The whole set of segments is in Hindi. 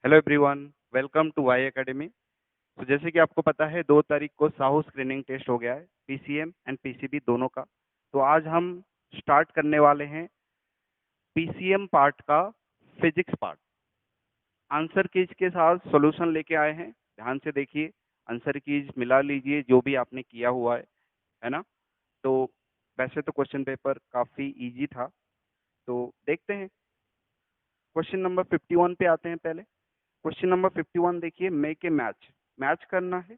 Hello everyone, welcome to Y academy. तो जैसे कि आपको पता है 2 तारीख को साहू स्क्रीनिंग टेस्ट हो गया है, पीसीएम एंड पीसीबी दोनों का। तो आज हम स्टार्ट करने वाले हैं पीसीएम पार्ट का फिजिक्स पार्ट। आंसर कीज के साथ सॉल्यूशन लेके आए हैं, ध्यान से देखिए। आंसर कीज मिला लीजिए जो भी आपने किया हुआ है ना। तो वैसे तो क्वेश्चन पेपर काफ़ी इजी था, तो देखते हैं। क्वेश्चन नंबर 51 पे आते हैं पहले। क्वेश्चन नंबर 51 देखिए, मेक ए मैच। मैच करना है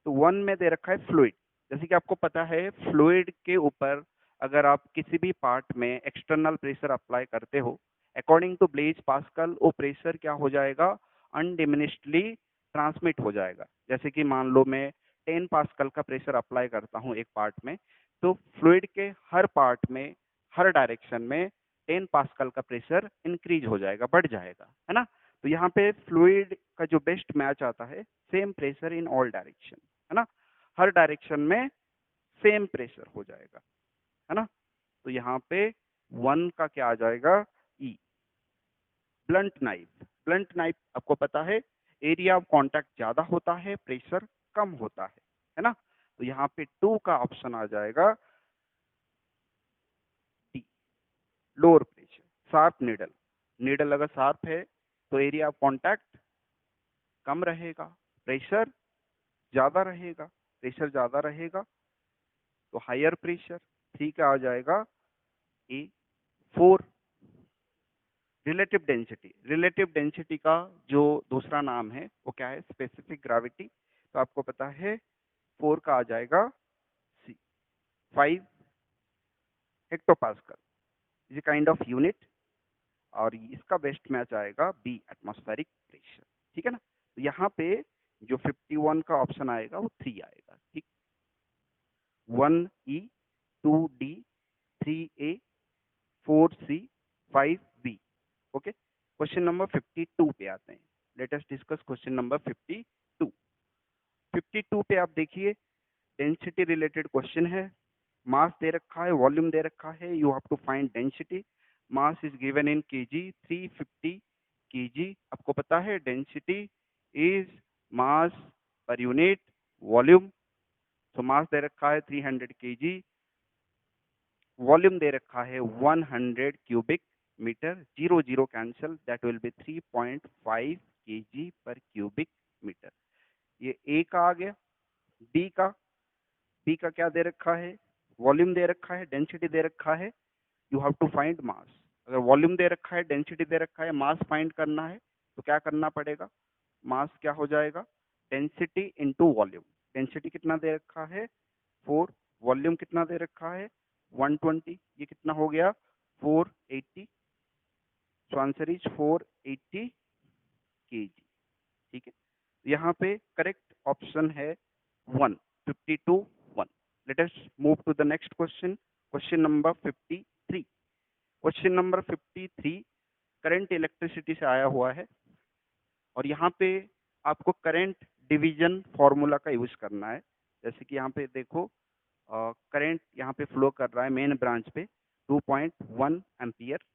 तो 1 में दे रखा है फ्लूइड। जैसे कि आपको पता है फ्लूइड के ऊपर अगर आप किसी भी पार्ट में एक्सटर्नल प्रेशर अप्लाई करते हो, अकॉर्डिंग टू ब्लेज पास्कल वो प्रेशर क्या हो जाएगा, अनडिमिनिश्डली ट्रांसमिट हो जाएगा। जैसे कि मान लो मैं 10 पास्कल का प्रेशर अप्लाई करता हूँ एक पार्ट में, तो फ्लूइड के हर पार्ट में, हर डायरेक्शन में 10 पास्कल का प्रेशर इंक्रीज हो जाएगा, बढ़ जाएगा, है ना। तो यहाँ पे फ्लूइड का जो बेस्ट मैच आता है, same pressure in all direction, है ना। हर डायरेक्शन में सेम प्रेशर हो जाएगा, है ना। तो यहाँ पे 1 का क्या आ जाएगा, E. Blunt knife. Blunt knife आपको पता है एरिया ऑफ कांटेक्ट ज्यादा होता है, प्रेशर कम होता है ना। तो यहाँ पे 2 का ऑप्शन आ जाएगा D, lower pressure. Sharp needle. Needle अगर शार्प है तो एरिया ऑफ कांटेक्ट कम रहेगा, प्रेशर ज्यादा रहेगा। प्रेशर ज्यादा रहेगा तो हायर प्रेशर। 3 का आ जाएगा ए। 4, रिलेटिव डेंसिटी। रिलेटिव डेंसिटी का जो दूसरा नाम है वो क्या है, स्पेसिफिक ग्रेविटी। तो आपको पता है 4 का आ जाएगा सी। 5, hectopascal is a kind of unit, और इसका बेस्ट मैच आएगा बी, एटमॉस्फेरिक प्रेशर। ठीक है ना। तो यहाँ पे जो 51 का ऑप्शन आएगा वो 3 आएगा। ठीक, 1 ई, 2 डी, 3 ए, 4 सी, 5 बी। ओके, क्वेश्चन नंबर 52 पे आते हैं। Let us discuss question number 52। 52 पे आप देखिए, डेंसिटी रिलेटेड क्वेश्चन है। मास दे रखा है, वॉल्यूम दे रखा है, you have to find density. Mass is given in kg, 350 kg. आपको पता है density is mass per unit volume. तो मास दे रखा है 300 केजी, वॉल्यूम दे रखा है 100 cubic metre. 0 0 cancel, that will be 3.5 kg per cubic metre. ये ए का आ गया। बी का, बी का क्या दे रखा है, वॉल्यूम दे रखा है, डेंसिटी दे रखा है, यू हैव टू फाइंड मास। अगर वॉल्यूम दे रखा है, डेंसिटी दे रखा है, मास फाइंड करना है तो क्या करना पड़ेगा, मास क्या हो जाएगा, डेंसिटी इंटू वॉल्यूम। डेंसिटी कितना दे रखा है 4, वॉल्यूम कितना दे रखा है 120, ये कितना हो गया 480। So answer is 480 KG. ठीक है, यहाँ पे करेक्ट ऑप्शन है 1, 52 1। Let us move to the next question, question number 53। Question number 53 current electricity से आया हुआ है, और यहाँ पे आपको करंट डिवीजन फॉर्मूला का यूज करना है। जैसे कि यहाँ पे देखो, करंट यहाँ पे फ्लो कर रहा है मेन ब्रांच पे 2.1 एम्पियर।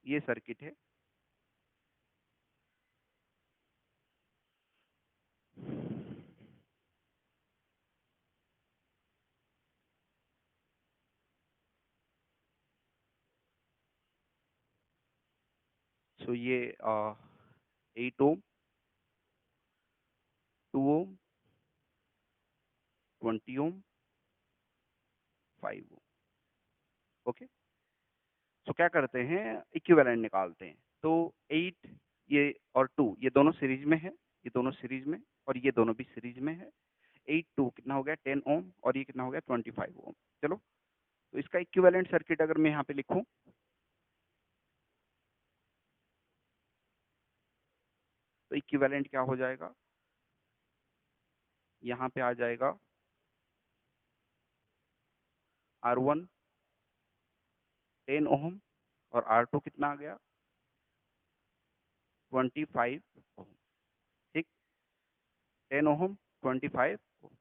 ये सर्किट है। सो ये 8 ओम, 2 ओम, 20 ओम, 5 ओम। ओके, सो क्या करते हैं, इक्विवेलेंट निकालते हैं। तो 8 ये और 2 ये दोनों सीरीज में है, ये दोनों सीरीज में, और ये दोनों भी सीरीज में है। 8 2 कितना हो गया 10 ओम, और ये कितना हो गया 25 ओम। चलो, तो इसका इक्विवेलेंट सर्किट अगर मैं यहाँ पे लिखूं, तो इक्विवेलेंट क्या हो जाएगा, यहाँ पे आ जाएगा R1 10 ओम, और R2 कितना आ गया 25 ओम। ठीक, 10 ओम 25 ओम।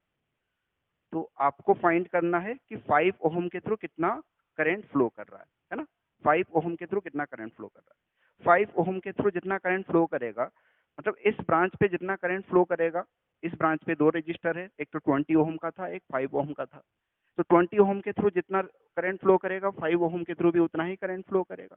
तो आपको फाइंड करना है कि 5 ओम के थ्रू कितना करंट फ्लो कर रहा है ना। 5 ओम के थ्रू कितना करंट फ्लो कर रहा है, 5 ओम के थ्रू जितना करंट फ्लो करेगा, मतलब इस ब्रांच पे जितना करंट फ्लो करेगा, इस ब्रांच पे 2 रजिस्टर है, एक तो 20 ओम का था, एक 5 ओम का था। तो 20 ओम के थ्रू जितना करंट फ्लो करेगा, 5 ओम के थ्रू भी उतना ही करंट फ्लो करेगा।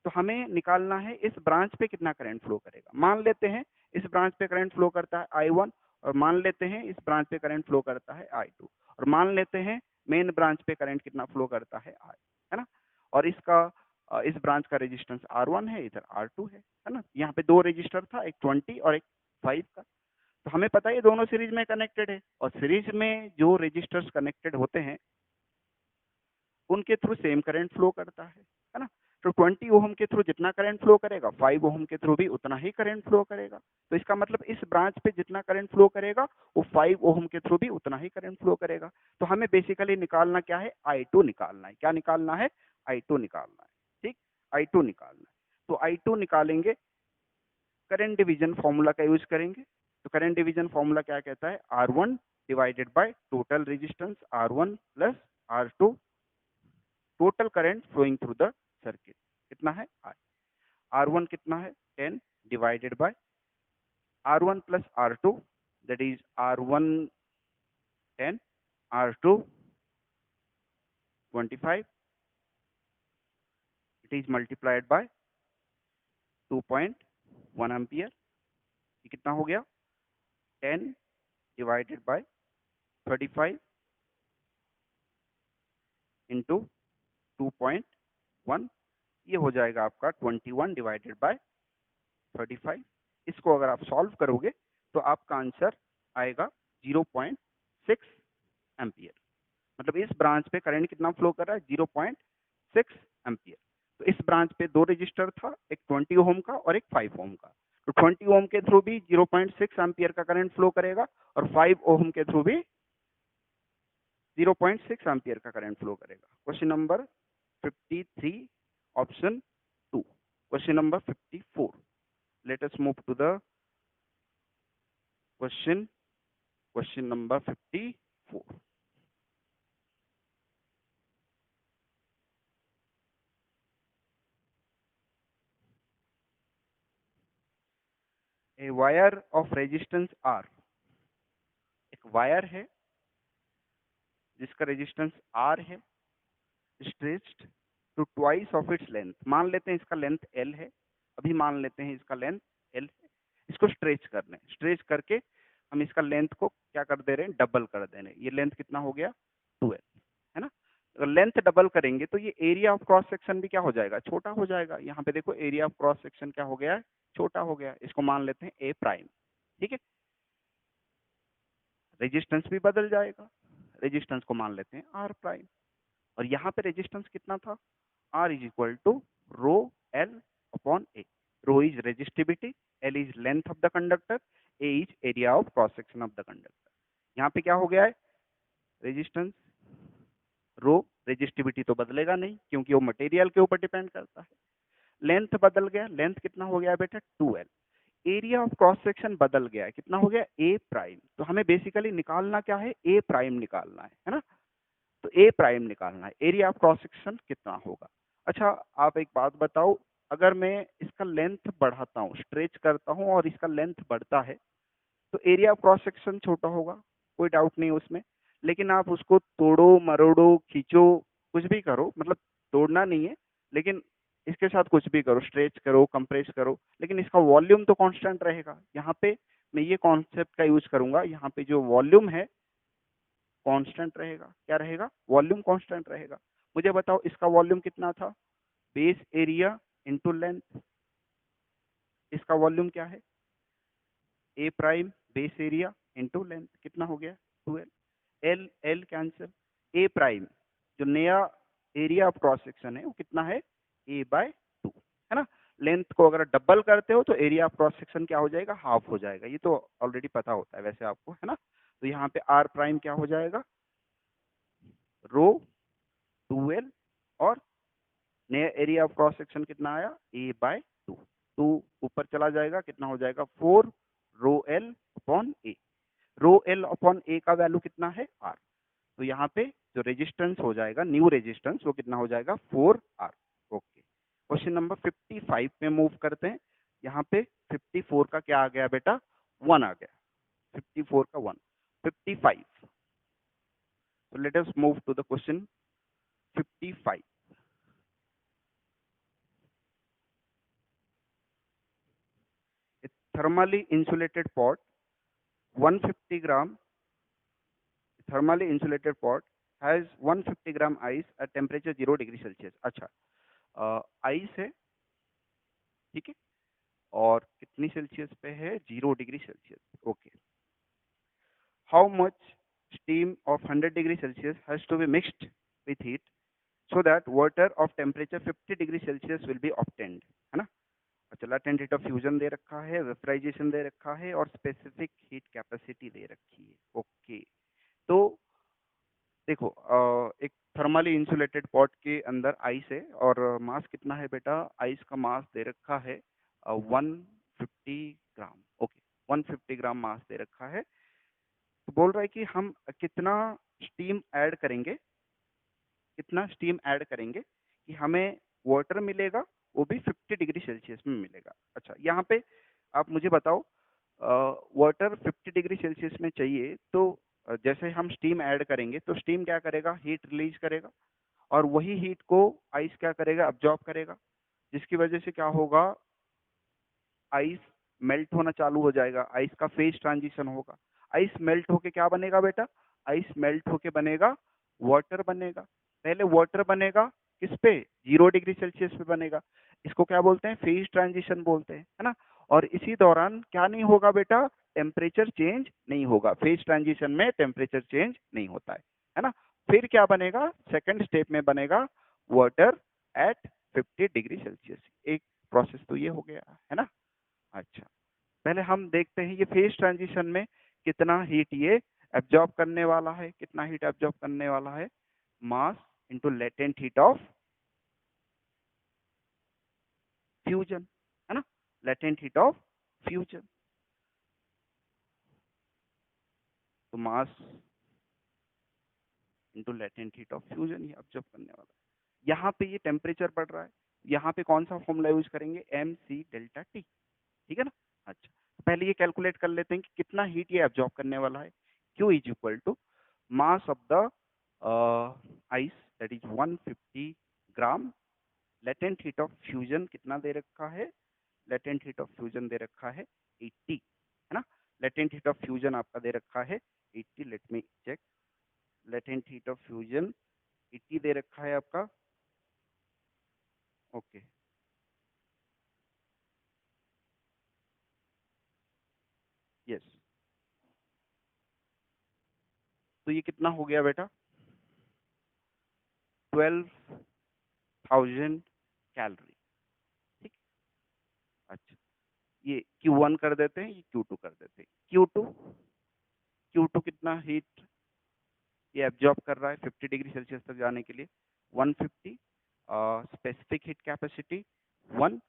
तो हमें निकालना है इस ब्रांच पे कितना करंट फ्लो करेगा। मान लेते हैं इस ब्रांच पे करंट फ्लो करता है I1, और मान लेते हैं इस ब्रांच पे करंट फ्लो करता है I2, और मान लेते हैं मेन ब्रांच पे करंट कितना फ्लो करता है I, है ना। और इसका इस ब्रांच का रेजिस्टेंस R1 है, इधर R2 है ना। यहाँ पे 2 रजिस्टर था, एक 20 और एक 5 का। तो हमें पता है ये दोनों सीरीज में कनेक्टेड है, और सीरीज में जो रजिस्टर्स कनेक्टेड होते हैं उनके थ्रू सेम करंट फ्लो करता है ना। तो 20 ओम के थ्रू जितना करंट फ्लो करेगा, 5 ओम के थ्रू भी उतना ही करंट फ्लो करेगा। तो इसका मतलब इस ब्रांच पे जितना करंट फ्लो करेगा वो 5 ओम के थ्रू भी उतना ही करंट फ्लो करेगा। तो हमें बेसिकली निकालना क्या है, I2 निकालना है। क्या निकालना है, I2 निकालना है। ठीक, I2 निकालना है। तो I2 निकालेंगे, करंट डिवीजन फॉर्मूला का यूज करेंगे। तो करंट डिवीजन फॉर्मूला क्या कहता है, R1 divided by total resistance R1 plus R2, total current flowing through the circuit कितना है I। R1 कितना है 10 divided by R1 plus R2, that is R1 10, R2 25, it is multiplied by 2.1 ampere. ये कितना हो गया, 10 डिवाइडेड बाय 35 इंटू 2.1, ये हो जाएगा आपका 21 डिवाइडेड बाय 35। इसको अगर आप सॉल्व करोगे तो आपका आंसर आएगा 0.6 एम्पियर। मतलब इस ब्रांच पे करंट कितना फ्लो कर रहा है, 0.6 एम्पियर। तो इस ब्रांच पे 2 रजिस्टर था, एक 20 ओम का और एक 5 ओम का। तो 20 ओम के थ्रू भी 0.6 एम्पियर का करंट फ्लो करेगा, और 5 ओम के थ्रू भी 0.6 एम्पियर का करंट फ्लो करेगा। Question number 53, option 2। Question number 54, let us move to the question number 54. A wire of resistance R, एक वायर है जिसका रेजिस्टेंस R है, stretched to twice of its length. मान लेते हैं इसका लेंथ L है, अभी मान लेते हैं इसका लेंथ L है। इसको स्ट्रेच कर लें, स्ट्रेच करके हम इसका लेंथ को क्या कर दे रहे हैं, डबल कर दे रहे हैं। ये लेंथ कितना हो गया 2L, है ना। अगर लेंथ डबल करेंगे तो ये एरिया ऑफ क्रॉस सेक्शन भी क्या हो जाएगा, छोटा हो जाएगा। यहाँ पे देखो एरिया ऑफ क्रॉस सेक्शन क्या हो गया है, छोटा हो गया। इसको मान लेते हैं A प्राइम, ठीक है। रेजिस्टेंस भी बदल जाएगा, रेजिस्टेंस को मान लेते हैं R प्राइम। और यहाँ पे रेजिस्टेंस कितना था, R is equal to rho L upon A। Rho is resistivity, L is length of the conductor, A is area of cross section of the conductor. यहाँ पे क्या हो गया है, रेजिस्टेंस रो, रेजिस्टिविटी तो बदलेगा नहीं क्योंकि वो मटेरियल के ऊपर डिपेंड करता है। लेंथ बदल गया, लेंथ कितना हो गया बेटा 2L। Area of cross section बदल गया है, कितना हो गया A प्राइम। तो हमें बेसिकली निकालना क्या है, A प्राइम निकालना है ना। तो A प्राइम निकालना है, एरिया ऑफ क्रॉस सेक्शन कितना होगा। अच्छा आप एक बात बताओ, अगर मैं इसका लेंथ बढ़ाता हूँ, स्ट्रेच करता हूँ और इसका लेंथ बढ़ता है, तो एरिया ऑफ क्रॉस सेक्शन छोटा होगा, कोई डाउट नहीं उसमें। लेकिन आप उसको तोड़ो मरोड़ो खींचो कुछ भी करो, मतलब तोड़ना नहीं है, लेकिन इसके साथ कुछ भी करो, स्ट्रेच करो कंप्रेस करो, लेकिन इसका वॉल्यूम तो कांस्टेंट रहेगा। यहाँ पे मैं ये कॉन्सेप्ट का यूज करूंगा, यहाँ पे जो वॉल्यूम है कांस्टेंट रहेगा। क्या रहेगा, वॉल्यूम कांस्टेंट रहेगा। मुझे बताओ इसका वॉल्यूम कितना था, बेस एरिया इंटू लेंथ। इसका वॉल्यूम क्या है, A prime base area into length, कितना हो गया 2L। L L cancel, A prime जो नया एरिया ऑफ क्रॉस सेक्शन है वो कितना है A/2, है ना। लेंथ को अगर डबल करते हो तो एरिया ऑफ क्रॉस सेक्शन क्या हो जाएगा, हाफ हो जाएगा। ये तो ऑलरेडी पता होता है वैसे आपको, है ना। तो यहाँ पे R प्राइम क्या हो जाएगा, रो 2L, और नया एरिया ऑफ क्रॉस सेक्शन कितना आया A/2। 2 ऊपर चला जाएगा, कितना हो जाएगा 4 rho L upon A। Rho L upon A का वैल्यू कितना है R। तो यहाँ पे जो रेजिस्टेंस हो जाएगा, न्यू रेजिस्टेंस, वो कितना हो जाएगा 4R। ओके, क्वेश्चन नंबर 55 में मूव करते हैं। यहाँ पे 54 का क्या आ गया बेटा, 1 आ गया, 54 का 1, 55। So let us move to the question 55. A thermally insulated pot, 150 gram, thermally insulated pot has 150 gram ice at temperature 0 degree Celsius. अच्छा, आइस है, ठीक है, और कितनी सेल्सियस पे है, 0 degree Celsius. Okay, how much steam of 100 degree Celsius has to be mixed with heat so that water of temperature 50 degree Celsius will be obtained, है ना। अच्छा, latent heat of fusion दे रखा है, वेपराइजेशन दे रखा है, और स्पेसिफिक हीट कैपेसिटी दे रखी है। ओके, तो देखो, एक थर्मली इंसुलेटेड पॉट के अंदर आइस है, और मास कितना है बेटा, आइस का मास दे रखा है 150 ग्राम। ओके, 150 ग्राम मास दे रखा है। तो बोल रहा है कि हम कितना स्टीम ऐड करेंगे, कितना स्टीम ऐड करेंगे कि हमें वाटर मिलेगा, वो भी 50 डिग्री सेल्सियस में मिलेगा। अच्छा, यहाँ पे आप मुझे बताओ, वाटर 50 डिग्री सेल्सियस में चाहिए, तो जैसे हम स्टीम ऐड करेंगे तो स्टीम क्या करेगा, हीट रिलीज करेगा, और वही हीट को आइस क्या करेगा, अब्जॉर्ब करेगा, जिसकी वजह से क्या होगा, आइस मेल्ट होना चालू हो जाएगा, आइस का फेज ट्रांजिशन होगा। आइस मेल्ट होके क्या बनेगा बेटा, आइस मेल्ट होके बनेगा वाटर बनेगा। पहले वाटर बनेगा किस पे, 0 डिग्री सेल्सियस पे बनेगा। इसको क्या बोलते हैं, फेज ट्रांजिशन बोलते हैं, है ना। और इसी दौरान क्या नहीं होगा बेटा, टेम्परेचर चेंज नहीं होगा। फेज ट्रांजिशन में टेम्परेचर चेंज नहीं होता है ना। फिर क्या बनेगा, सेकंड स्टेप में बनेगा वाटर एट 50 डिग्री सेल्सियस। एक प्रोसेस तो ये हो गया, है ना। अच्छा, पहले हम देखते हैं ये फेज ट्रांजिशन में कितना हीट ये एब्जॉर्ब करने वाला है, कितना हीट एब्जॉर्ब करने वाला है, mass into latent heat of fusion, है ना, लेटेंट हीट ऑफ फ्यूजन। तो mass into latent heat of fusion ये एब्जॉर्ब करने वाला है। यहाँ पे ये टेम्परेचर बढ़ रहा है, यहाँ पे कौन सा फॉर्मूला यूज करेंगे, MC डेल्टा T, ठीक है ना। अच्छा, पहले ये कैलकुलेट कर लेते हैं कि कितना हीट ये एब्जॉर्ब करने वाला है। Q is equal to mass of the ice, that is 150 gram, latent heat of fusion कितना दे रखा है, लेटेंट हीट ऑफ फ्यूजन दे रखा है 80, है ना। लेटेंट हीट ऑफ फ्यूजन आपका दे रखा है 80, let me check, latent heat of fusion 80 दे रखा है आपका। ओके, यस, तो ये कितना हो गया बेटा, 12,000 कैलोरी, ठीक। अच्छा, ये Q1 कर देते हैं, ये Q2 कर देते हैं। Q2 कितना हीट ये एब्जॉर्ब कर रहा है 50 डिग्री सेल्सियस तक जाने के लिए, 150, specific heat capacity 1,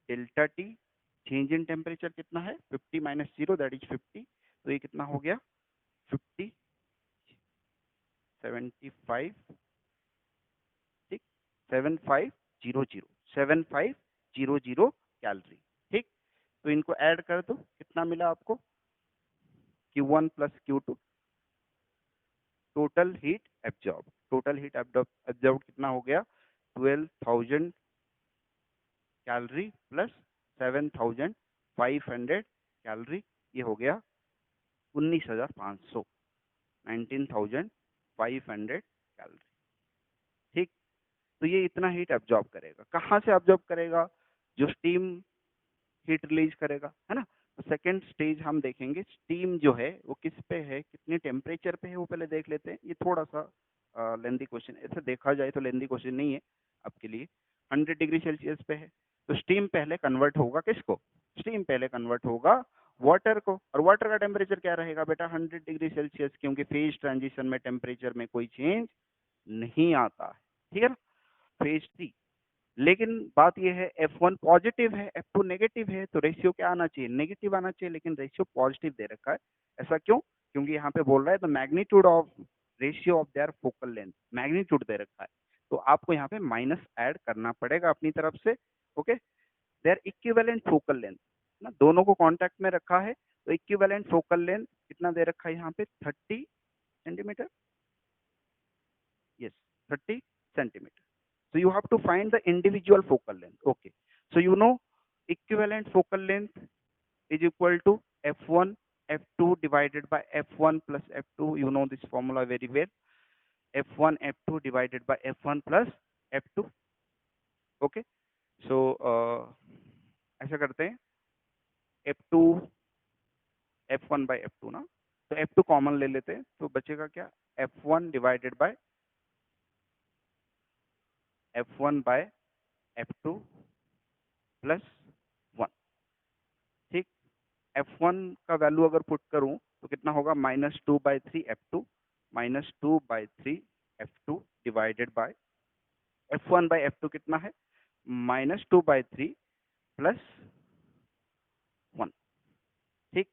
delta T, change in temperature कितना है 50 माइनस 0 दैट इज 50, तो ये कितना हो गया 50, 75, ठीक, 7500 कैलोरी, ठीक। तो इनको ऐड कर दो, कितना मिला आपको, Q1 plus Q2, total heat absorb, total heat absorb कितना हो गया, 12,000 कैलोरी प्लस 7,500 कैलोरी, ये हो गया 19,500, 19,500 कैलोरी, ठीक। तो ये इतना हीट एब्जॉर्ब करेगा, कहाँ से एब्जॉर्ब करेगा, जो स्टीम हीट रिलीज करेगा, है ना। तो सेकेंड स्टेज हम देखेंगे, स्टीम जो है वो किस पे है, कितने टेम्परेचर पे है, वो पहले देख लेते हैं। ये थोड़ा सा लेंदी क्वेश्चन, ऐसे देखा जाए तो लेंदी क्वेश्चन नहीं है आपके लिए। 100 डिग्री सेल्सियस पे है, तो स्टीम पहले कन्वर्ट होगा किसको, स्टीम पहले कन्वर्ट होगा वाटर को, और वाटर का टेम्परेचर क्या रहेगा बेटा 100 डिग्री सेल्सियस, क्योंकि फेज ट्रांजिशन में टेम्परेचर में कोई चेंज नहीं आता है, ठीक है ना। फेज 3, लेकिन बात यह है F1 पॉजिटिव है, F2 नेगेटिव है, तो रेशियो क्या आना चाहिए, नेगेटिव आना चाहिए, लेकिन रेशियो पॉजिटिव दे रखा है। ऐसा क्यों, क्योंकि यहाँ पे बोल रहा है the magnitude of ratio of their focal length, magnitude दे रखा है, तो आपको यहाँ पे माइनस ऐड करना पड़ेगा अपनी तरफ से। Okay, there equivalent focal length ना, दोनों को कांटेक्ट में रखा है, तो इक्विवेलेंट फोकल लेंथ कितना दे रखा है यहाँ पे 30 centimetre, yes 30 centimeter. So you have to find the individual focal length. Okay, so you know equivalent focal length is equal to f1 f2 divided by f1 plus f2. You know this formula very well, f1 f2 divided by f1 plus f2. Okay, so ऐसा करते हैं f2 f1 by f2 ना, तो f2 कॉमन ले लेते हैं, तो बचेगा क्या f1 divided by f1 bye f2 plus 1। ठीक, f1 का वैल्यू अगर पुट करूं तो कितना होगा -2/3 f2 -2/3 f2 divided by f1 bye f2 कितना है -2/3 प्लस 1। ठीक,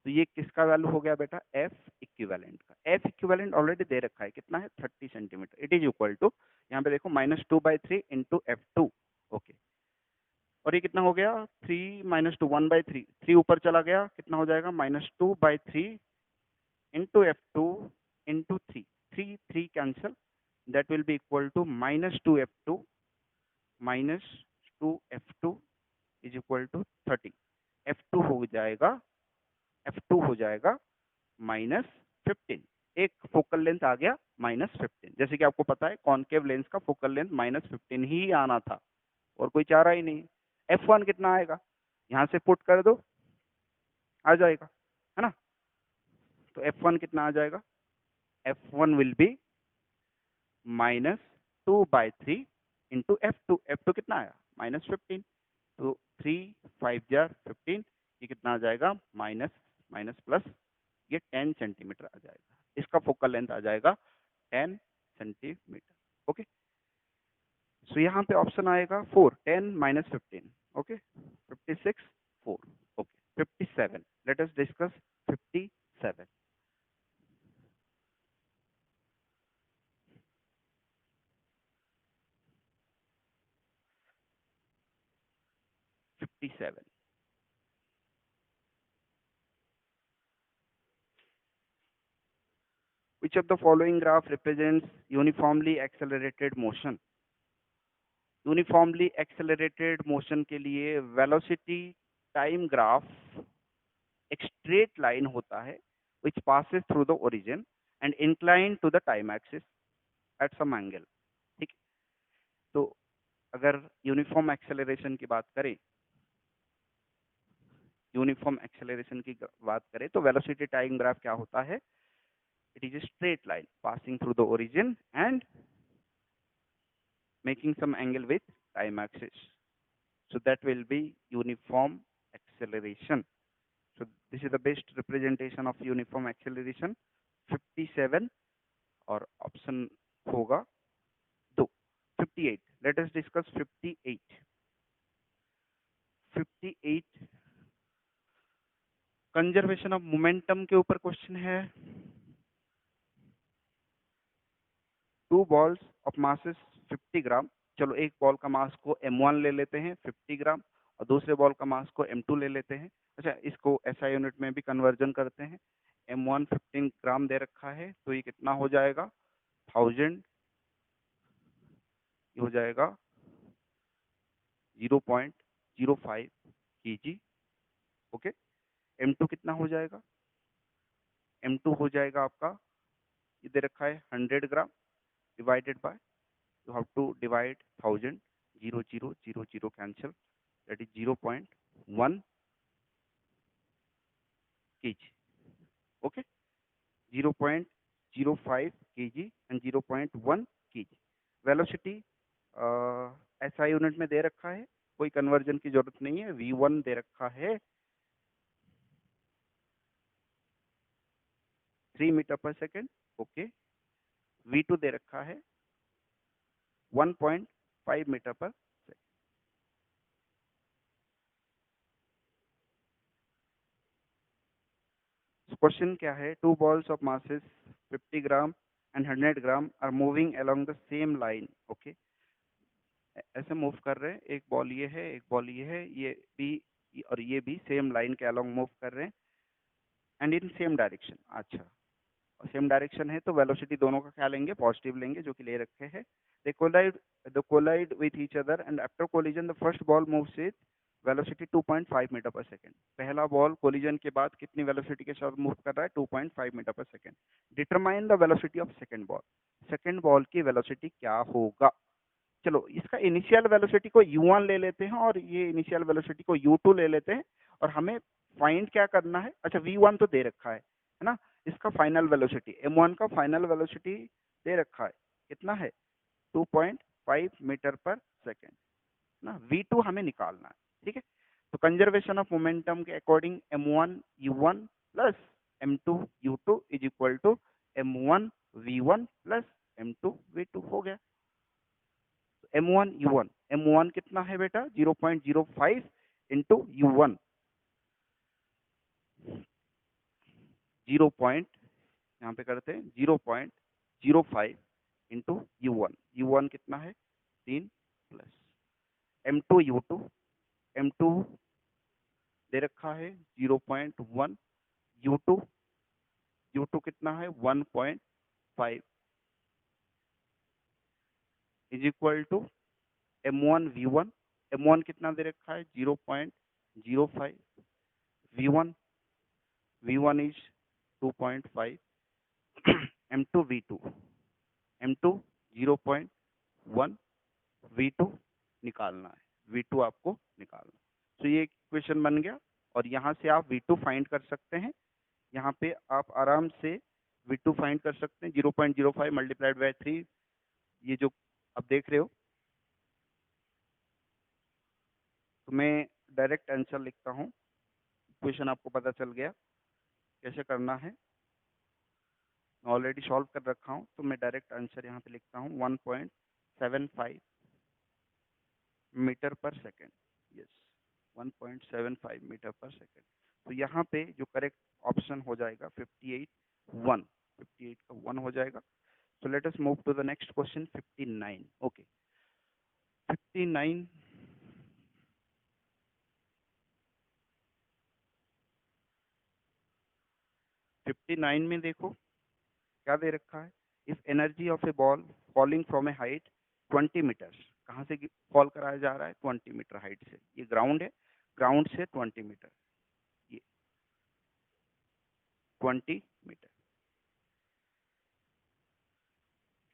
तो ये किसका वैल्यू हो गया बेटा f इक्विवेलेंट का। f इक्विवेलेंट ऑलरेडी दे रखा है, कितना है 30 centimetre. It is equal to, यहाँ पे देखो -2/3 इंटू f2। ओके, और ये कितना हो गया 3 -2 1/3, 3 ऊपर चला गया, कितना हो जाएगा -2/3 into f2 into 3, 3 3 cancel, that will be equal to -2f2 -2f2 is equal to 30। f2 हो जाएगा -15। एक फोकल लेंथ आ गया -15, जैसे कि आपको पता है कॉनकेव लेंस का फोकल लेंथ -15 ही आना था और कोई चाह रहा ही नहीं। f1 कितना आएगा, यहाँ से पुट कर दो, आ जाएगा, है ना। तो f1 कितना आ जाएगा, f1 will be -2/3 into f2 कितना आया -15, तो 3 5 जार 15, ये कितना आ जाएगा माइनस माइनस प्लस, ये 10 सेंटीमीटर आ जाएगा, इसका फोकल लेंथ आ जाएगा 10 सेंटीमीटर। ओके, सो यहाँ पे ऑप्शन आएगा 4, 10 - 15। Okay, 56 4। Okay, 57, let us discuss 57। 57, which of the following graph represents uniformly accelerated motion? Uniformly accelerated motion के लिए वेलोसिटी टाइम ग्राफ एक स्ट्रेट लाइन होता है which passes through the origin and inclined to the time axis at some angle। ठीक, तो अगर यूनिफॉर्म एक्सेलरेशन की बात करें, तो वेलोसिटी टाइम ग्राफ क्या होता है, it is a straight line passing through the origin and making some angle with time axis, so that will be uniform acceleration। So this is the best representation of uniform acceleration, 57, और ऑप्शन होगा 2। 58, let us discuss 58। 58 conservation of momentum के ऊपर क्वेश्चन है। टू बॉल्स ऑफ मासेस 50 ग्राम, चलो एक बॉल का मास को m1 ले लेते हैं 50 ग्राम और दूसरे बॉल का मास को m2 ले लेते हैं। अच्छा, इसको SI यूनिट में भी कन्वर्जन करते हैं। m1 15 ग्राम दे रखा है, तो ये कितना हो जाएगा 1000, ये हो जाएगा 0.05 kg। ओके, m2 कितना हो जाएगा, m2 हो जाएगा आपका, ये दे रखा है 100 gram divided by, you have to divide 1000, 0 0 0 0 cancel, that is 0.1 kg। okay, 0.05 kg and 0.1 kg। Velocity SI unit में दे रखा है, कोई कन्वर्जन की जरूरत नहीं है। v1 दे रखा है 3 metre per second. Okay, v2 दे रखा है 1.5 मीटर पर सेकेंड। क्वेश्चन क्या है, two balls of masses 50 gram and 100 gram are moving along the same line. Okay, ऐसे मूव कर रहे हैं, एक बॉल ये है, एक बॉल ये है, ये भी और ये भी सेम लाइन के along मूव कर रहे हैं एंड इन सेम डायरेक्शन. अच्छा, सेम डायरेक्शन है तो वेलोसिटी दोनों का क्या लेंगे, पॉजिटिव लेंगे, जो कि ले रखे हैं. They collide with each other and after collision the first ball moves with velocity 2.5 metre per second. पहला बॉल कोलिजन के बाद कितनी वेलोसिटी के साथ मूव कर रहा है, 2.5 metre per second. Determine the velocity of second ball. Second ball की वेलोसिटी क्या होगा. चलो इसका इनिशियल वेलोसिटी को u1 ले लेते हैं और ये इनिशियल वेलोसिटी को u2 ले लेते हैं और हमें फाइंड क्या करना है. अच्छा, v1 तो दे रखा है ना. इसका फाइनल वेलोसिटी m1 का फाइनल वेलोसिटी दे रखा है, कितना है, 2.5 मीटर पर सेकेंड ना. v2 हमें निकालना है. ठीक है, तो कंजर्वेशन ऑफ मोमेंटम के according m1 u1 plus m2 u2 is equal to m1 v1 plus m2 v2 हो गया. m1 u1, m1 कितना है बेटा, 0.05 इंटू u1, 0 पॉइंट यहाँ पे करते हैं 0.05 इंटू u1 कितना है 3 प्लस m2 u2, m2 दे रखा है 0.1, u2 कितना है 1.5 is equal to m1 v1, m1 कितना दे रखा है 0.05, v1 is 2.5, m2 v2, m2 0.1, v2 निकालना है, v2 आपको निकालना. तो ये इक्वेशन बन गया और यहाँ से आप v2 फाइंड कर सकते हैं. यहाँ पे आप आराम से v2 फाइंड कर सकते हैं. 0.05 मल्टीप्लाइड बाय 3, ये जो आप देख रहे हो. तो मैं डायरेक्ट आंसर लिखता हूँ. इक्वेशन आपको पता चल गया कैसे करना है, ऑलरेडी सॉल्व कर रखा हूँ. तो मैं डायरेक्ट आंसर यहाँ पे लिखता हूँ 1.75 metre per second. Yes, 1.75 metre per second. तो यहाँ पे जो करेक्ट ऑप्शन हो जाएगा 58 का 1 हो जाएगा. So let us move to the next question, 59. Okay, 59. 59 में देखो क्या दे रखा है. If energy of a ball falling from a height 20 metre, कहाँ से फॉल कराया जा रहा है, 20 मीटर हाइट से. ये ग्राउंड है, ग्राउंड से 20 मीटर, ये 20 मीटर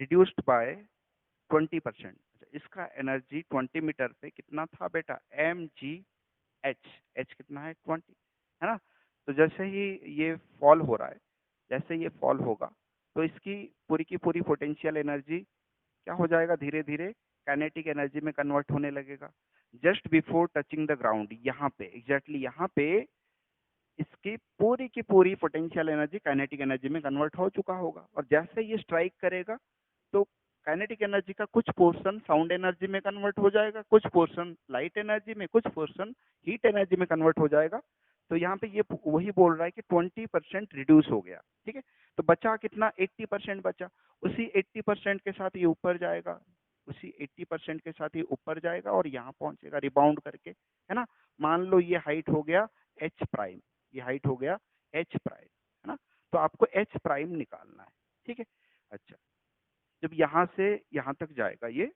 रिड्यूस्ड बाय 20%. इसका एनर्जी 20 मीटर पे कितना था बेटा, mgh कितना है 20, है ना. तो जैसे ही ये फॉल हो रहा है, जैसे ये फॉल होगा तो इसकी पूरी की पूरी पोटेंशियल एनर्जी क्या हो जाएगा, धीरे धीरे काइनेटिक एनर्जी में कन्वर्ट होने लगेगा. Just before touching the ground, यहाँ पे एग्जैक्टली यहाँ पे इसकी पूरी की पूरी पोटेंशियल एनर्जी काइनेटिक एनर्जी में कन्वर्ट हो चुका होगा. और जैसे ये स्ट्राइक करेगा तो काइनेटिक एनर्जी का कुछ पोर्शन साउंड एनर्जी में कन्वर्ट हो जाएगा, कुछ पोर्शन लाइट एनर्जी में, कुछ पोर्शन हीट एनर्जी में कन्वर्ट हो जाएगा. तो यहाँ पे ये वही बोल रहा है कि 20% रिड्यूस हो गया. ठीक है, तो बचा कितना, 80% बचा. उसी 80% के साथ ये ऊपर जाएगा, उसी 80% के साथ ये ऊपर जाएगा और यहाँ पहुंचेगा रिबाउंड करके, है ना. मान लो ये हाइट हो गया h प्राइम, ये हाइट हो गया h प्राइम, है ना. तो आपको h प्राइम निकालना है. ठीक है. अच्छा, जब यहाँ से यहाँ तक जाएगा ये,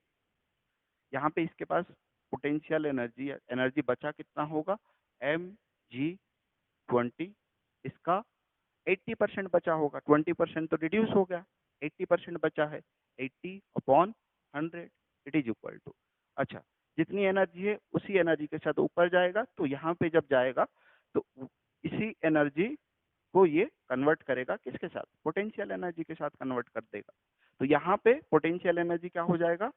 यहाँ पे इसके पास पोटेंशियल एनर्जी बचा कितना होगा, mg20. इसका 80% बचा होगा, 20% तो रिड्यूस हो गया, 80% बचा है, 80/100 इट इज इक्वल टू. अच्छा, जितनी एनर्जी है उसी एनर्जी के साथ ऊपर जाएगा. तो यहाँ पे जब जाएगा तो इसी एनर्जी को ये कन्वर्ट करेगा किसके साथ, पोटेंशियल एनर्जी के साथ कन्वर्ट कर देगा. तो यहाँ पे पोटेंशियल एनर्जी क्या हो जाएगा,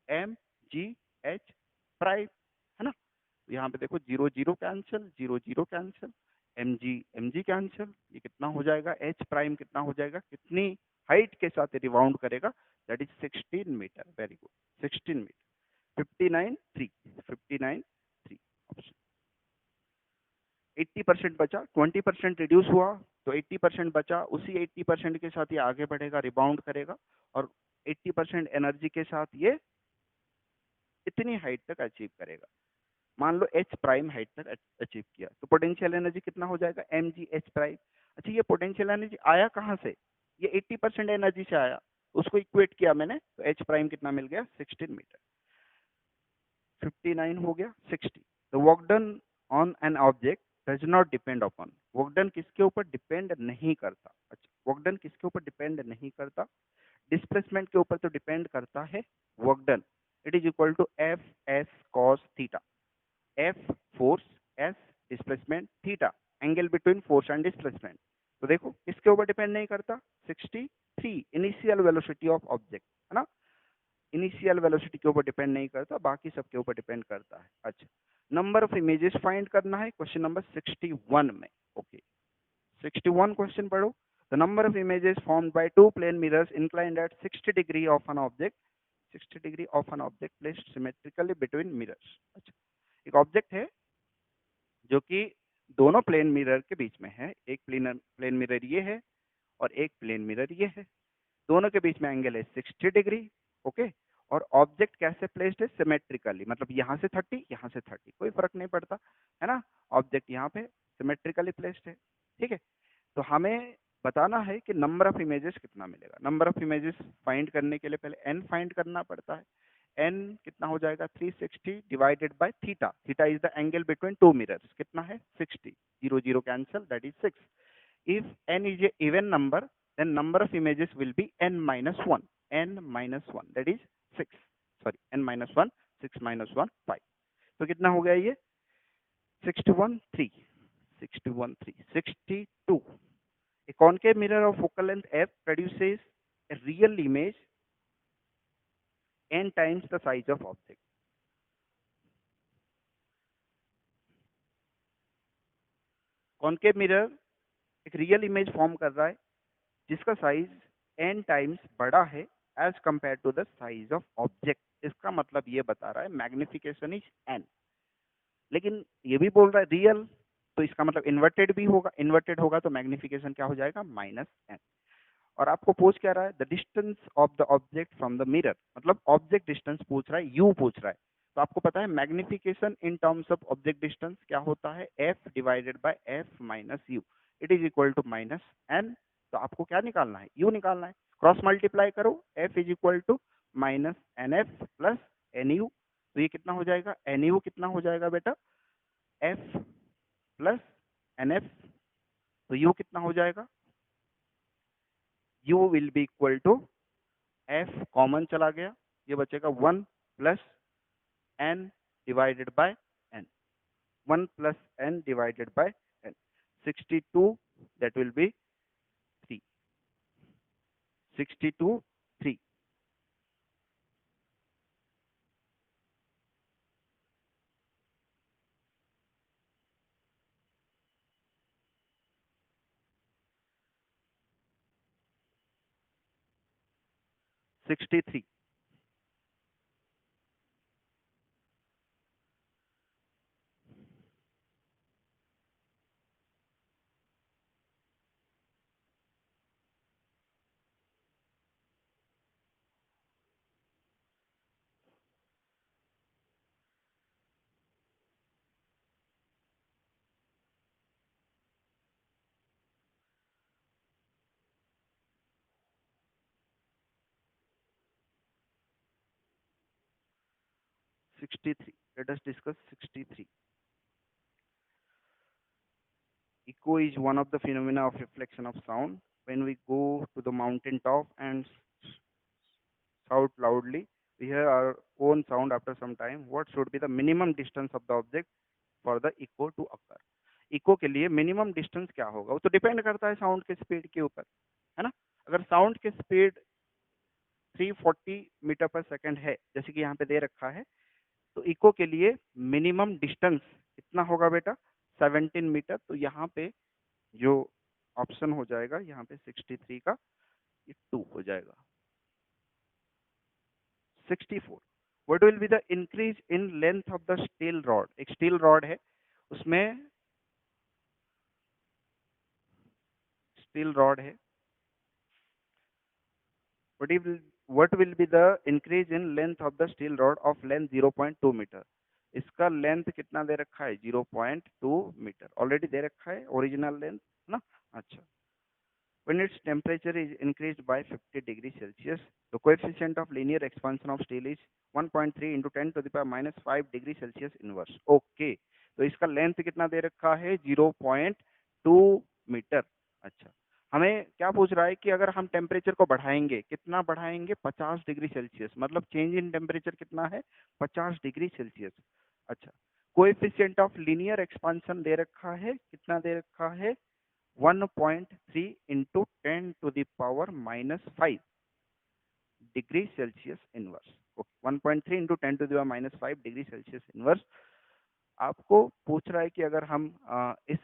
mgh प्राइम, है ना. तो यहाँ पे देखो 0 0 कैंसिल, 0 0 कैंसिल, mg कैंसिल. ये कितना हो जाएगा, h प्राइम कितना हो जाएगा, कितनी हाइट के साथ रिबाउंड करेगा, that is 16 metre. Very good, 16 metre. 59 3 option. 80% बचा, 20% रिड्यूस हुआ तो 80% बचा, उसी 80% के साथ ये आगे बढ़ेगा, रिबाउंड करेगा और 80% एनर्जी के साथ ये इतनी हाइट तक अचीव करेगा। मान लो एच प्राइम हाइट तक अचीव किया, तो पोटेंशियल एनर्जी कितना हो जाएगा, एम जी एच प्राइम। अच्छा, ये पोटेंशियल एनर्जी आया कहाँ से, ये 80% एनर्जी से आया, उसको इक्वेट किया मैंने, तो एच प्राइम कितना मिल गया, 16 मीटर। 59 हो गया 60। The work done on an object does not depend upon, work done किसके ऊपर डिपेंड नहीं करता। अच्छा, वर्क डन किसके ऊपर डिपेंड नहीं करता, डिस्प्लेसमेंट के ऊपर तो डिपेंड करता है। Work done it is equal to F S cos theta, F force, S displacement, theta angle between force and displacement. तो देखो किसके ऊपर डिपेंड नहीं करता, 63 इनिशियल वेलोसिटी ऑफ ऑब्जेक्ट, है ना, इनिशियल वेलोसिटी के ऊपर डिपेंड नहीं करता, बाकी सब के ऊपर डिपेंड करता है। अच्छा, नंबर ऑफ इमेजेस फाइंड करना है क्वेश्चन नंबर 61 में। ओके, 61 क्वेश्चन पढ़ो। The number of images formed by two plane mirrors inclined at 60 degree of an object, 60 degree of an object placed symmetrically between mirrors. अच्छा, एक ऑब्जेक्ट है जो कि दोनों प्लेन मिरर के बीच में है, एक प्लेन मिरर ये है और एक प्लेन मिरर ये है, दोनों के बीच में एंगल है 60 डिग्री। ओके, और ऑब्जेक्ट कैसे प्लेस्ड है, सिमेट्रिकली, मतलब यहाँ से 30, यहाँ से 30, कोई फर्क नहीं पड़ता, है ना, ऑब्जेक्ट यहाँ पे सिमेट्रिकली प्लेस्ड है। ठीक है, तो हमें बताना है कि नंबर ऑफ इमेजेस कितना मिलेगा। नंबर ऑफ इमेजेस फाइंड करने के लिए पहले एन फाइंड करना पड़ता है। एन कितना हो जाएगा, 360 divided by theta, theta is the angle between two mirrors, कितना है 60, 0 0 cancel, that is 6। If N is a even number then number of images will be n minus 1, n minus 1, that is 6, sorry, n minus 1, 6 minus 1, 5। तो कितना हो गया ये, 61 3, 61 3, 62। A concave mirror of focal length f produces a real image n times the size of object। Concave mirror एक रियल इमेज फॉर्म कर रहा है जिसका साइज n टाइम्स बड़ा है as compared to the size of object. इसका मतलब ये बता रहा है मैग्निफिकेशन इज n, लेकिन ये भी बोल रहा है रियल, तो इसका मतलब इन्वर्टेड भी होगा, इन्वर्टेड होगा तो मैग्निफिकेशन क्या हो जाएगा, -n। और आपको पूछ क्या रहा है, the distance of the object from the mirror, मतलब ऑब्जेक्ट डिस्टेंस पूछ रहा है, यू पूछ रहा है। तो आपको पता है magnification in terms of object distance क्या होता है, f divided by f minus u, it is equal to -n। तो आपको क्या निकालना है, u निकालना है, क्रॉस मल्टीप्लाई करो, f is equal to -nf plus nu। तो ये कितना हो जाएगा, nu कितना हो जाएगा बेटा, f प्लस nf। तो u कितना हो जाएगा, u will be equal to, f common चला गया, ये बचेगा 1 plus n divided by n, 1 plus n divided by n, 62 that will be 3, 62 3। 63। 63, let us discuss 63। Echo is one of the phenomena of reflection of sound. When we go to the mountain top and shout loudly, we hear our own sound after some time. What should be the minimum distance of the object for the echo to occur? Echo के लिए मिनिमम डिस्टेंस क्या होगा, वो तो डिपेंड करता है साउंड के स्पीड के ऊपर, है ना। अगर साउंड की स्पीड 340 मीटर पर सेकंड है, जैसे कि यहाँ पे दे रखा है, तो इको के लिए मिनिमम डिस्टेंस कितना होगा बेटा, 17 मीटर। तो यहाँ पे जो ऑप्शन हो जाएगा, यहाँ पे 63 का ये 2 हो जाएगा। 64, what will be the increase in length of the steel rod. एक स्टील रॉड है, उसमें स्टील रॉड है, what will be the increase in length of the steel rod of length 0.2 मीटर। इसका लेंथ कितना दे रखा है 0.2 मीटर, ऑलरेडी दे रखा है ओरिजिनल लेंथ ना। अच्छा, when its temperature is increased by 50 degree Celsius, the coefficient of linear expansion of steel is 1.3 into 10 to the power minus 5 degree Celsius inverse। Okay, तो इसका लेंथ कितना दे रखा है 0.2 मीटर। अच्छा, हमें क्या पूछ रहा है कि अगर हम टेम्परेचर को बढ़ाएंगे, कितना बढ़ाएंगे 50 डिग्री सेल्सियस, मतलब चेंज इन टेम्परेचर कितना है 50 डिग्री सेल्सियस। अच्छा, कोएफिशिएंट ऑफ लीनियर एक्सपांशन दे रखा है, कितना दे रखा है 1.3 into 10 to the power minus 5 degree Celsius inverse. 1.3 into 10 to the power minus 5 degree Celsius inverse. आपको पूछ रहा है कि अगर हम इस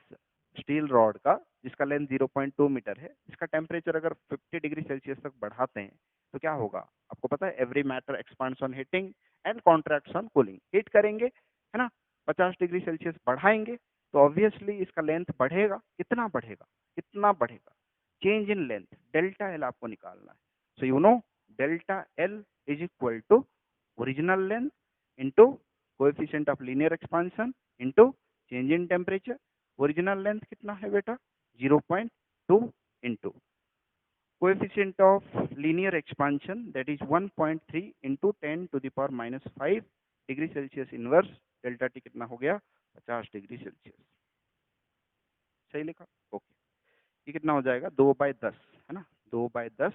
स्टील रॉड का, जिसका लेंथ 0.2 मीटर है, इसका टेम्परेचर अगर 50 डिग्री सेल्सियस तक बढ़ाते हैं तो क्या होगा। आपको पता है every matter expands on heating and contracts on cooling. Heat करेंगे है ना, 50 डिग्री सेल्सियस बढ़ाएंगे तो ऑब्वियसली इसका लेंथ बढ़ेगा। कितना बढ़ेगा, कितना बढ़ेगा, change in length delta L आपको निकालना है। So you know delta L is equal to original length into coefficient of linear expansion into change in temperature. Original length कितना है बेटा 0.2 into coefficient of linear expansion that is 1.3 into 10 to the power minus 5 degree Celsius inverse. Delta T कितना हो गया 50 डिग्री सेल्सियस। सही लिखा, ओके। ये कितना हो जाएगा 2/10 है ना, 2/10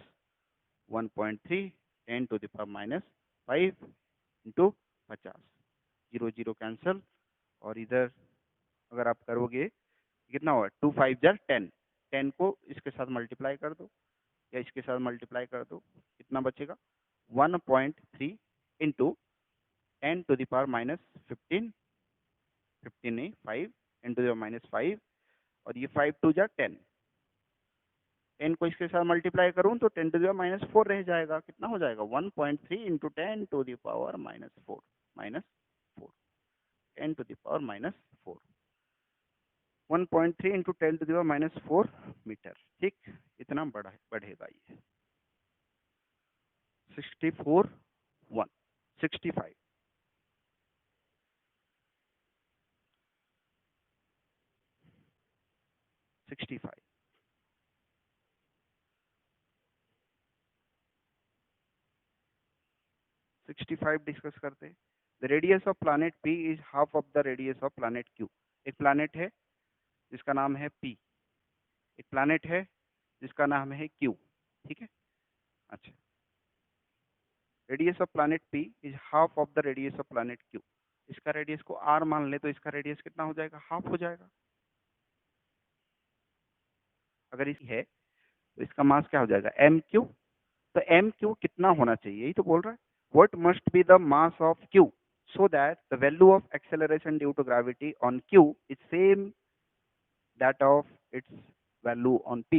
1.3 10 to the power minus 5 into 50, 0 0 cancel, और इधर अगर आप करोगे कितना होगा 2 5 जार 10, 10 को इसके साथ मल्टीप्लाई कर दो या इसके साथ मल्टीप्लाई कर दो, कितना बचेगा 1.3 into 10 to the power minus 15, 15 नहीं 5 इंटू द पावर माइनस 5, और ये 5 2 जार 10, 10 को इसके साथ मल्टीप्लाई करूं तो 10 टू द पावर माइनस 4 रह जाएगा। कितना हो जाएगा 1.3 into 10 to the power minus 4, 10 to the power minus 4, 1.3 into 10 to the power minus 4 metre. ठीक, इतना बढ़ेगा ये 64 1 65 65 65 डिस्कस करते हैं। The radius of planet P is half of the radius of planet Q. एक प्लैनेट है जिसका नाम है पी, एक प्लैनेट है जिसका नाम है क्यू। ठीक है, अच्छा, radius of planet P is half of the radius of planet Q. इसका रेडियस को आर मान ले तो इसका रेडियस कितना हो जाएगा, हाफ हो जाएगा। अगर इसी है तो इसका मास क्या हो जाएगा एम क्यू। तो एम क्यू कितना होना चाहिए, यही तो बोल रहा है। What must be the mass of Q so that the value of acceleration due to gravity on q is same that of its value on p।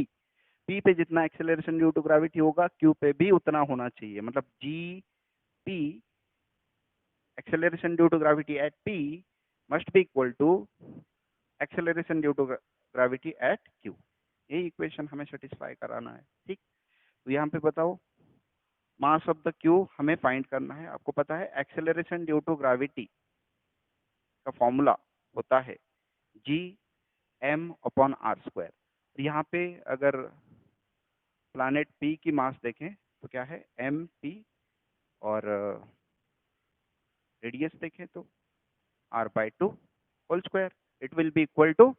p पे जितना acceleration due to gravity होगा q पे भी उतना होना चाहिए, मतलब g p acceleration due to gravity at p must be equal to acceleration due to gravity at q। ये इक्वेशन हमें सेटिस्फाई कराना है। ठीक, तो यहाँ पे बताओ मास ऑफ द क्यू हमें फाइंड करना है। आपको पता है एक्सेलरेशन ड्यू टू ग्रेविटी का फॉर्मूला होता है G M upon R square. यहाँ पे अगर प्लैनेट पी की मास देखें तो क्या है एम पी, और रेडियस देखें तो r/2 whole square. It will be equal to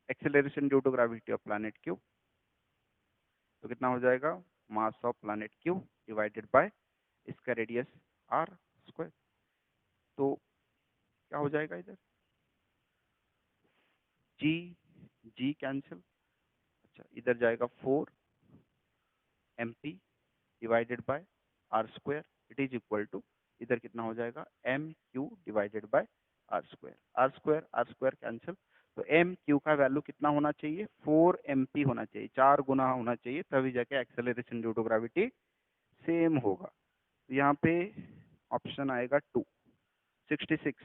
acceleration due to gravity of planet Q. तो कितना हो जाएगा mass of planet Q divided by इसका रेडियस r स्क्वायर। तो क्या हो जाएगा इधर जी जी कैंसिल। अच्छा, इधर जाएगा 4 MP divided by R square, it is equal to इधर कितना हो जाएगा M Q divided by R square. R square cancel, तो एम क्यू का वैल्यू कितना होना चाहिए 4 MP होना चाहिए, 4 गुना होना चाहिए, तभी जाके acceleration due to gravity same होगा। तो यहाँ पे ऑप्शन आएगा 2 66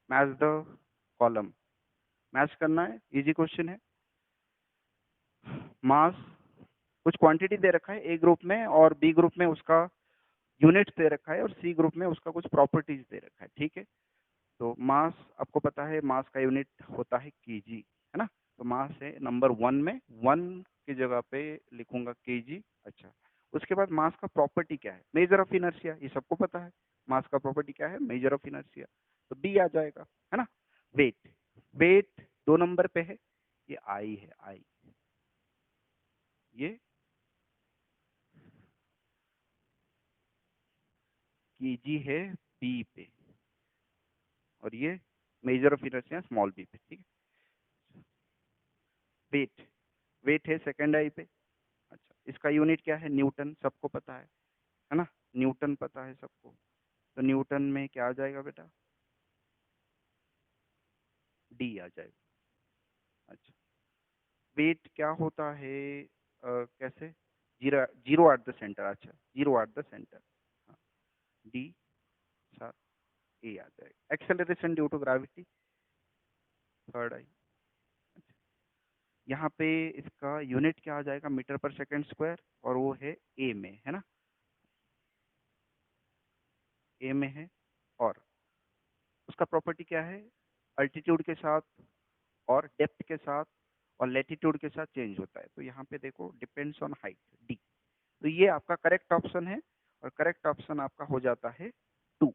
मैच द कॉलम मैच करना है, इजी क्वेश्चन है। मास कुछ क्वांटिटी दे रखा है ए ग्रुप में और बी ग्रुप में उसका यूनिट दे रखा है और सी ग्रुप में उसका कुछ प्रॉपर्टीज दे रखा है, ठीक है। तो मास आपको पता है, मास का यूनिट होता है केजी, है ना। तो मास है नंबर 1 में, 1 की जगह पे लिखूंगा केजी। अच्छा, उसके बाद मास का प्रॉपर्टी क्या है, मेजर ऑफ इनर्शिया, ये सबको पता है। मास का प्रॉपर्टी क्या है, मेजर ऑफ इनर्शिया, तो बी आ जाएगा, है ना। वेट, वेट 2 नंबर पे है, ये आई है, आई, ये केजी है बी पे, और ये measure of inertia small B पे, ठीक है। वेट, वेट है सेकेंड आई पे। अच्छा, इसका यूनिट क्या है, न्यूटन, सबको पता है ना। न्यूटन पता है सबको, तो न्यूटन में क्या आ जाएगा बेटा, डी आ जाएगा। अच्छा, वेट क्या होता है, कैसे, zero, zero at the centre, अच्छा zero at the centre, D साथ ए आ जाएगा। Acceleration due to gravity, third I. यहाँ पे इसका यूनिट क्या आ जाएगा, मीटर पर सेकेंड स्क्वायर, और वो है ए में, है ना, ए में है। और उसका प्रॉपर्टी क्या है, अल्टीट्यूड के साथ और डेप्थ के साथ और लेटीट्यूड के साथ चेंज होता है। तो यहाँ पे देखो डिपेंड्स ऑन हाइट, डी। तो ये आपका करेक्ट ऑप्शन है, और करेक्ट ऑप्शन आपका हो जाता है 2।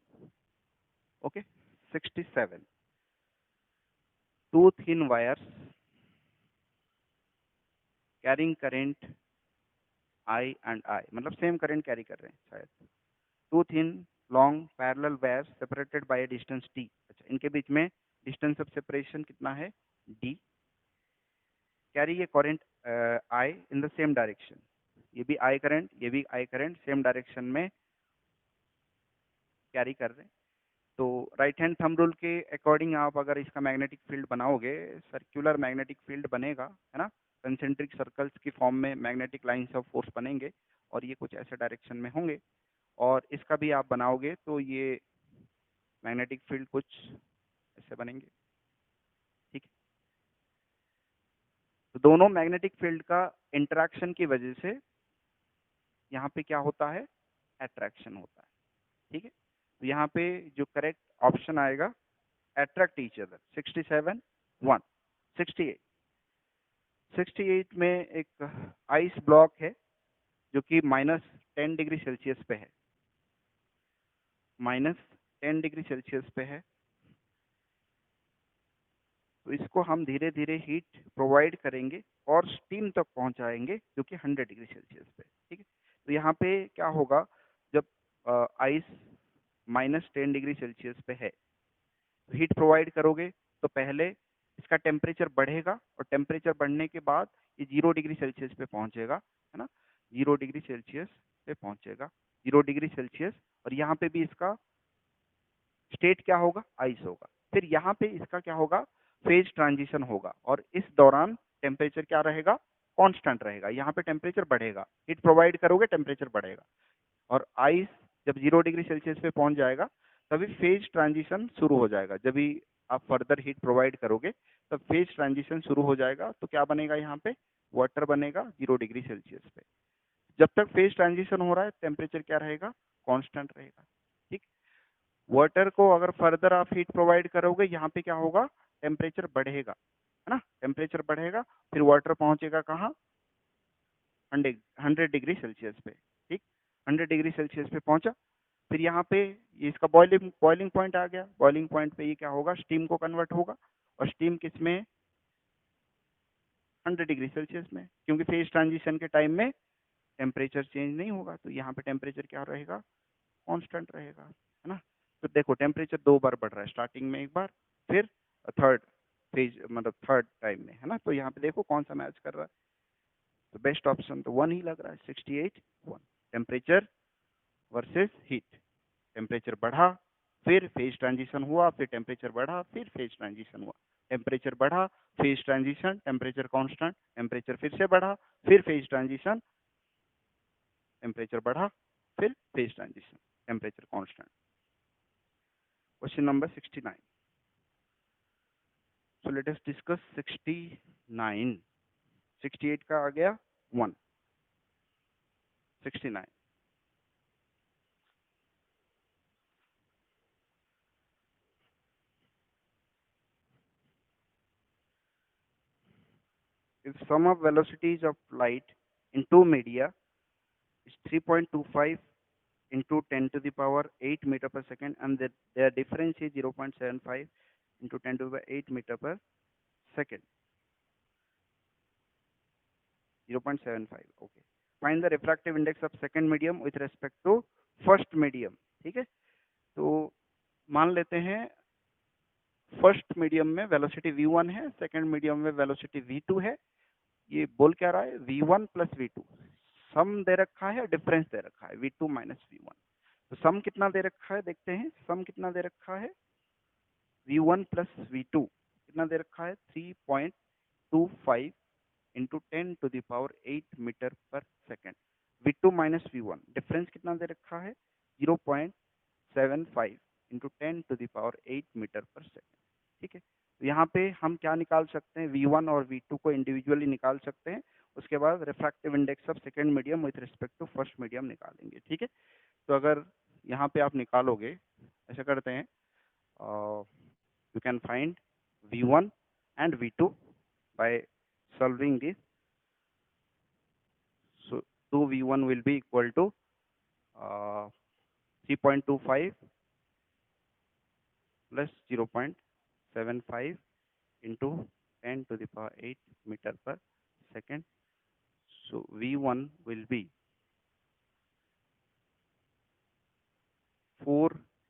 Okay, 67, two thin wires carrying current I and I, मतलब सेम करंट कैरी कर रहे हैं शायद। Two thin long parallel wires separated by distance T, अच्छा इनके बीच में डिस्टेंस ऑफ सेपरेशन कितना है, डी। कैरी ये current I in the same direction, ये भी आई करंट, ये भी आई करंट सेम डायरेक्शन में कैरी कर रहे हैं। तो राइट हैंड थंब रूल के अकॉर्डिंग आप अगर इसका मैग्नेटिक फील्ड बनाओगे, सर्कुलर मैग्नेटिक फील्ड बनेगा, है ना। कंसेंट्रिक सर्कल्स की फॉर्म में मैग्नेटिक लाइंस ऑफ फोर्स बनेंगे, और ये कुछ ऐसे डायरेक्शन में होंगे। और इसका भी आप बनाओगे तो ये मैग्नेटिक फील्ड कुछ ऐसे बनेंगे, ठीक है। तो दोनों मैग्नेटिक फील्ड का इंटरेक्शन की वजह से यहाँ पे क्या होता है, अट्रैक्शन होता है, ठीक है। तो यहाँ पे जो करेक्ट ऑप्शन आएगा, अट्रैक्ट ईच अदर। 67, 1, 68, 68 में एक आइस ब्लॉक है जो कि -10 डिग्री सेल्सियस पे है, -10 डिग्री सेल्सियस पे है। तो इसको हम धीरे धीरे हीट प्रोवाइड करेंगे और स्टीम तक पहुंचाएंगे जो कि 100 डिग्री सेल्सियस पे, ठीक है। तो यहाँ पे क्या होगा, जब आइस -10 डिग्री सेल्सियस पे है, तो हीट प्रोवाइड करोगे तो पहले इसका टेम्परेचर बढ़ेगा, और टेम्परेचर बढ़ने के बाद ये 0 डिग्री सेल्सियस पे पहुंचेगा, है ना। 0 डिग्री सेल्सियस पे पहुंचेगा, 0 डिग्री सेल्सियस, और यहाँ पे भी इसका स्टेट क्या होगा, आइस होगा। फिर यहाँ पे इसका क्या होगा, फेज ट्रांजिशन होगा, और इस दौरान टेम्परेचर क्या रहेगा, कांस्टेंट रहेगा। यहाँ पे टेम्परेचर बढ़ेगा, हीट प्रोवाइड करोगे टेम्परेचर बढ़ेगा, और आइस जब 0 डिग्री सेल्सियस पे पहुंच जाएगा तभी फेज ट्रांजिशन शुरू हो जाएगा। जब भी आप फर्दर हीट प्रोवाइड करोगे तब फेज ट्रांजिशन शुरू हो जाएगा। तो क्या बनेगा, यहाँ पे वाटर बनेगा 0 डिग्री सेल्सियस पे। जब तक फेज ट्रांजिशन हो रहा है टेम्परेचर क्या रहेगा, कांस्टेंट रहेगा, ठीक। वाटर को अगर फर्दर आप हीट प्रोवाइड करोगे, यहाँ पे क्या होगा, टेम्परेचर बढ़ेगा, है ना, टेम्परेचर बढ़ेगा। फिर वाटर पहुंचेगा कहाँ, 100 डिग्री सेल्सियस पे, ठीक। 100 डिग्री सेल्सियस पे पहुंचा, फिर यहाँ पे ये इसका बॉइलिंग बॉइलिंग पॉइंट आ गया। बॉइलिंग पॉइंट पे ये क्या होगा, स्टीम को कन्वर्ट होगा, और स्टीम किस में, 100 डिग्री सेल्सियस में, क्योंकि फेज ट्रांजिशन के टाइम में टेम्परेचर चेंज नहीं होगा। तो यहाँ पे टेम्परेचर क्या रहेगा, कांस्टेंट रहेगा, है ना। तो देखो टेम्परेचर 2 बार बढ़ रहा है, स्टार्टिंग में एक बार, फिर थर्ड फेज, मतलब थर्ड टाइम में, है ना। तो यहाँ पे देखो कौन सा मैच कर रहा है, तो बेस्ट ऑप्शन तो 1 ही लग रहा है, 68, 1। टेम्परेचर वर्सेस हीट, टेम्परेचर बढ़ा, फिर फेज ट्रांजिशन हुआ, फिर टेम्परेचर बढ़ा, फिर फेज ट्रांजिशन हुआ, टेम्परेचर बढ़ा, phase transition, temperature constant, temperature फिर से बढ़ा, फिर फेज ट्रांजिशन, टेम्परेचर बढ़ा, फिर phase transition, temperature constant. Question number 69, so let us discuss 69, 68 का आ गया 1, 69. If sum of velocities of light in two media is 3.25 into 10 to the power 8 meter per second, and their difference is 0.75 into 10 to the power 8 meter per second. 0.75. Okay. Find the refractive index of second medium with respect to first medium. ठीक है, तो मान लेते हैं फर्स्ट मीडियम में वेलोसिटी v1 है, सेकंड मीडियम में वेलोसिटी v2 है. ये बोल क्या रहा है, v1 प्लस v2 सम दे रखा है, डिफरेंस दे रखा है v2 माइनस v1. तो सम कितना दे रखा है देखते हैं, सम कितना दे रखा है v1 प्लस v2 कितना दे रखा है 3.25 into 10 to the power 8 metre per second. v2 minus v1 difference कितना दे रखा है 0.75 into 10 to the power 8 metre per second. ठीक है, तो यहाँ पे हम क्या निकाल सकते हैं, v1 और v2 को इंडिविजुअली निकाल सकते हैं. उसके बाद refractive index of second medium with respect to first medium निकालेंगे. ठीक है, तो अगर यहाँ पे आप निकालोगे, ऐसा करते हैं, you can find v1 and v2 by solving this. So 2v1 will be equal to 3.25 plus 0.75 into 10 to the power 8 meter per second. So v1 will be 4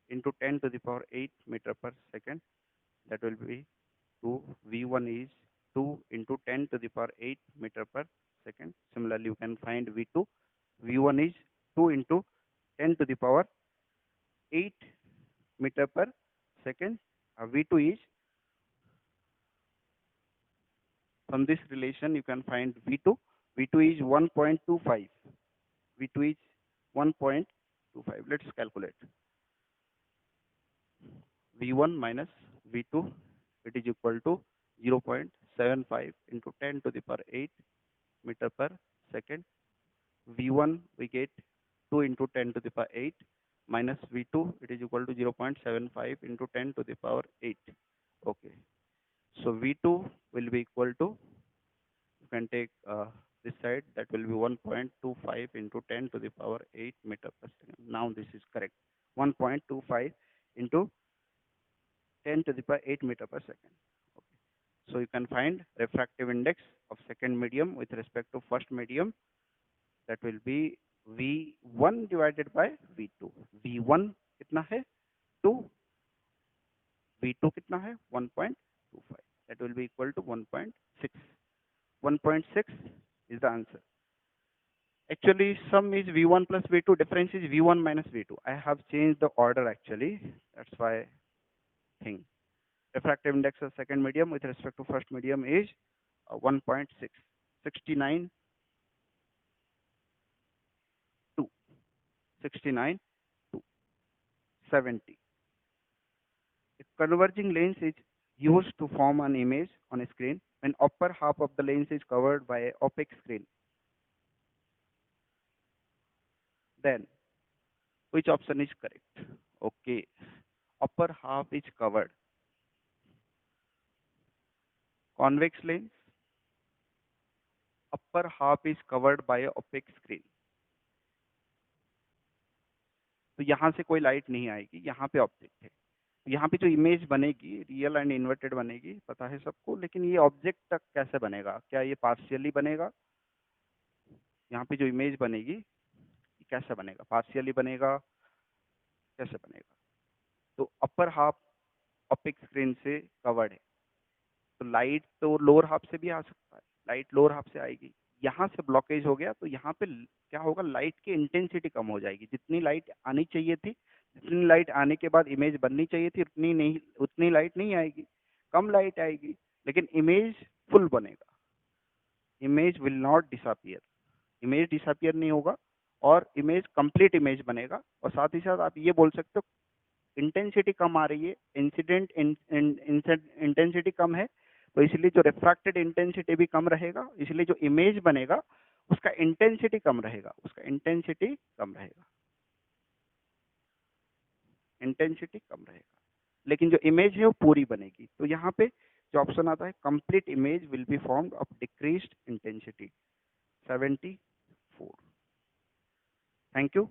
into 10 to the power 8 meter per second. That will be 2. v1 is 2 into 10 to the power 8 meter per second. Similarly, you can find v2. v1 is 2 into 10 to the power 8 meter per second. v2 is, from this relation you can find v2. v2 is 1.25. v2 is 1.25. Let's calculate. v1 minus v2, it is equal to 0.75 into 10 to the power 8 meter per second. v1 we get 2 into 10 to the power 8 minus v2, it is equal to 0.75 into 10 to the power 8. Okay, so v2 will be equal to, you can take this side, that will be 1.25 into 10 to the power 8 meter per second. Now this is correct, 1.25 into 10 to the power 8 meter per second. Okay. So you can find refractive index of second medium with respect to first medium. That will be v1 divided by v2. v1 कितना है 2, v2 कितना है 1.25. That will be equal to 1.6. 1.6 is the answer. Actually, sum is v1 plus v2, difference is v1 minus v2. I have changed the order actually. That's why thing. Refractive index of second medium with respect to first medium is 1.6. 69 2. 69 2. 70. A converging lens is used to form an image on a screen when upper half of the lens is covered by an opaque screen. Then, which option is correct? Okay, upper half is covered. Convex lens, upper half is covered by an opaque screen. तो यहाँ से कोई लाइट नहीं आएगी, यहाँ पे ऑब्जेक्ट है. यहाँ पे जो इमेज बनेगी रियल एंड इन्वर्टेड बनेगी, पता है सबको, लेकिन ये ऑब्जेक्ट तक कैसे बनेगा, क्या ये पार्शियली बनेगा, यहाँ पे जो इमेज बनेगी कैसे बनेगा, पार्शियली बनेगा, कैसे बनेगा. तो अपर हाफ ऑपिक स्क्रीन से कवर्ड है, तो लाइट तो लोअर हाफ से भी आ सकता है, लाइट लोअर हाफ से आएगी. यहाँ से ब्लॉकेज हो गया तो यहाँ पे क्या होगा, लाइट की इंटेंसिटी कम हो जाएगी. जितनी लाइट आनी चाहिए थी, जितनी लाइट आने के बाद इमेज बननी चाहिए थी, उतनी लाइट नहीं आएगी, कम लाइट आएगी, लेकिन इमेज फुल बनेगा. Image will not disappear, image disappear नहीं होगा और इमेज कंप्लीट इमेज बनेगा. और साथ ही साथ आप ये बोल सकते हो इंटेंसिटी कम आ रही है, इंसिडेंट इंटेंसिटी कम है, तो इसलिए जो रिफ्रैक्टेड इंटेंसिटी भी कम रहेगा, इसलिए जो इमेज बनेगा उसका इंटेंसिटी कम रहेगा, उसका इंटेंसिटी कम रहेगा, इंटेंसिटी कम रहेगा, लेकिन जो इमेज है वो पूरी बनेगी। तो यहाँ पे जो ऑप्शन आता है complete image will be formed of decreased intensity 74। Thank you.